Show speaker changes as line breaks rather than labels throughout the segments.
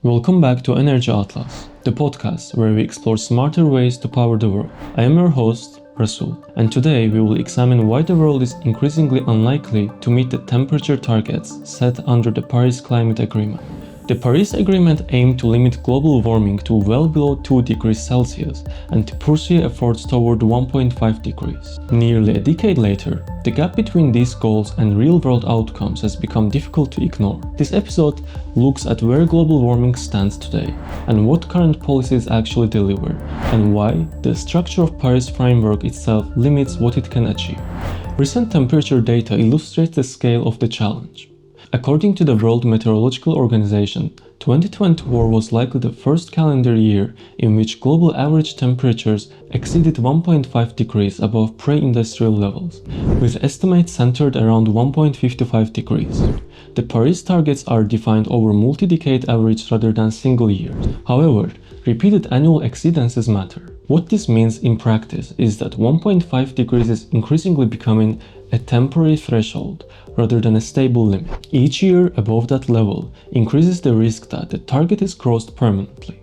Welcome back to Energy Atlas, the podcast where we explore smarter ways to power the world. I am your host, Rasul, and today we will examine why the world is increasingly unlikely to meet the temperature targets set under the Paris Climate Agreement. The Paris Agreement aimed to limit global warming to well below 2 degrees Celsius and to pursue efforts toward 1.5 degrees. Nearly a decade later, the gap between these goals and real-world outcomes has become difficult to ignore. This episode looks at where global warming stands today and what current policies actually deliver, and why the structure of Paris framework itself limits what it can achieve. Recent temperature data illustrates the scale of the challenge. According to the World Meteorological Organization, 2024 was likely the first calendar year in which global average temperatures exceeded 1.5 degrees above pre-industrial levels, with estimates centered around 1.55 degrees. The Paris targets are defined over multi-decade average rather than single years. However, repeated annual exceedances matter. What this means in practice is that 1.5 degrees is increasingly becoming a temporary threshold rather than a stable limit. Each year above that level increases the risk that the target is crossed permanently.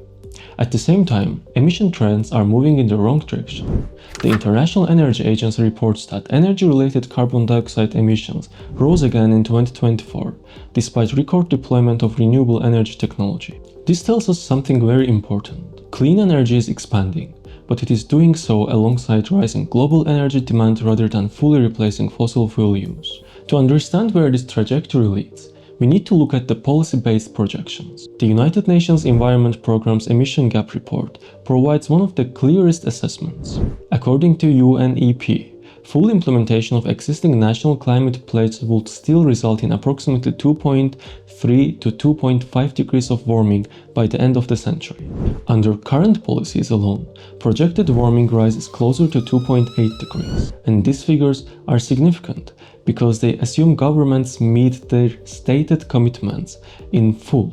At the same time, emission trends are moving in the wrong direction. The International Energy Agency reports that energy-related carbon dioxide emissions rose again in 2024, despite record deployment of renewable energy technology. This tells us something very important. Clean energy is expanding, but it is doing so alongside rising global energy demand rather than fully replacing fossil fuel use. To understand where this trajectory leads, we need to look at the policy-based projections. The United Nations Environment Programme's Emission Gap Report provides one of the clearest assessments. According to UNEP, full implementation of existing national climate pledges would still result in approximately 2.3 to 2.5 degrees of warming by the end of the century. Under current policies alone, projected warming rise is closer to 2.8 degrees, and these figures are significant because they assume governments meet their stated commitments in full.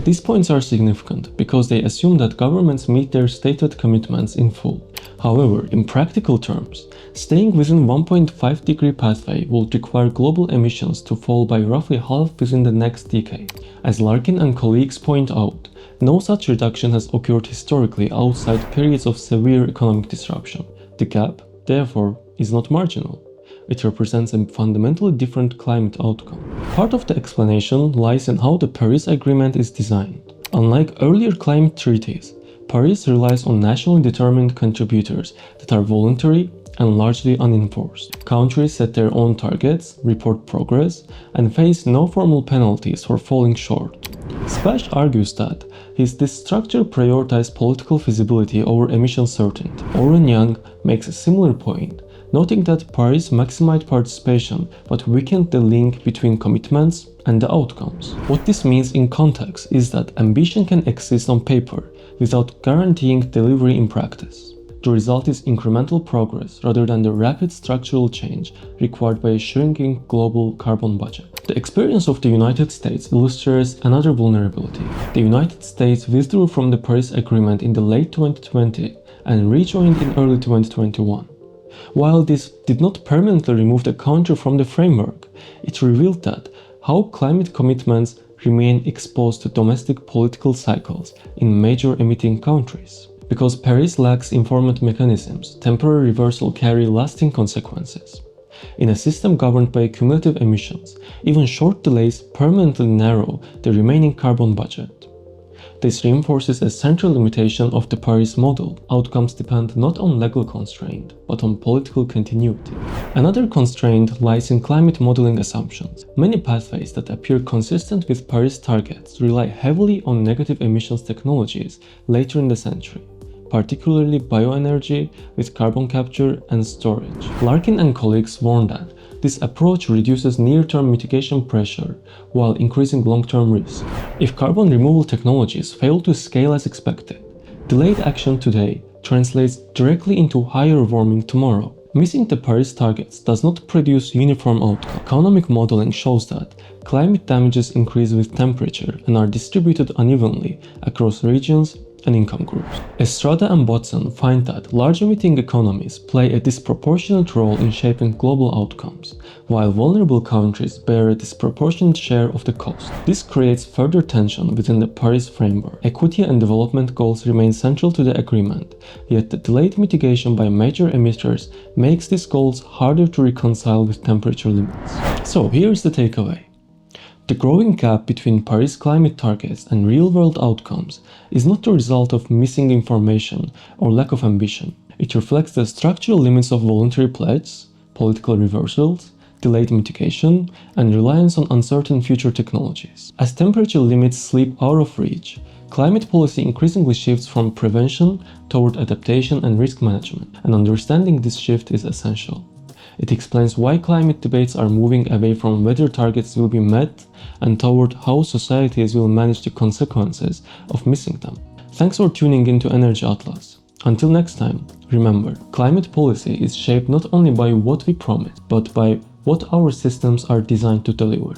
These points are significant because they assume that governments meet their stated commitments in full. However, in practical terms, staying within 1.5 degree pathway will require global emissions to fall by roughly half within the next decade. As Larkin and colleagues point out, no such reduction has occurred historically outside periods of severe economic disruption. The gap, therefore, is not marginal. It represents a fundamentally different climate outcome. Part of the explanation lies in how the Paris Agreement is designed. Unlike earlier climate treaties, Paris relies on nationally determined contributors that are voluntary and largely unenforced. Countries set their own targets, report progress, and face no formal penalties for falling short. Spash argues that this structure prioritizes political feasibility over emission certainty. Oren Young makes a similar point, noting that Paris maximized participation but weakened the link between commitments and the outcomes. What this means in context is that ambition can exist on paper without guaranteeing delivery in practice. The result is incremental progress rather than the rapid structural change required by a shrinking global carbon budget. The experience of the United States illustrates another vulnerability. The United States withdrew from the Paris Agreement in the late 2020 and rejoined in early 2021. While this did not permanently remove the country from the framework, it revealed that how climate commitments remain exposed to domestic political cycles in major emitting countries. Because Paris lacks informed mechanisms, temporary reversal carry lasting consequences. In a system governed by cumulative emissions, even short delays permanently narrow the remaining carbon budget. This reinforces a central limitation of the Paris model. Outcomes depend not on legal constraint, but on political continuity. Another constraint lies in climate modeling assumptions. Many pathways that appear consistent with Paris targets rely heavily on negative emissions technologies later in the century, particularly bioenergy with carbon capture and storage. Larkin and colleagues warn that this approach reduces near-term mitigation pressure while increasing long-term risk. If carbon removal technologies fail to scale as expected, delayed action today translates directly into higher warming tomorrow. Missing the Paris targets does not produce uniform outcome. Economic modeling shows that climate damages increase with temperature and are distributed unevenly across regions and income groups. Estrada and Watson find that large emitting economies play a disproportionate role in shaping global outcomes, while vulnerable countries bear a disproportionate share of the cost. This creates further tension within the Paris framework. Equity and development goals remain central to the agreement, yet the delayed mitigation by major emitters makes these goals harder to reconcile with temperature limits. So here's the takeaway. The growing gap between Paris climate targets and real-world outcomes is not the result of missing information or lack of ambition. It reflects the structural limits of voluntary pledges, political reversals, delayed mitigation, and reliance on uncertain future technologies. As temperature limits slip out of reach, climate policy increasingly shifts from prevention toward adaptation and risk management, and understanding this shift is essential. It explains why climate debates are moving away from whether targets will be met and toward how societies will manage the consequences of missing them. Thanks for tuning into Energy Atlas. Until next time, remember, climate policy is shaped not only by what we promise, but by what our systems are designed to deliver.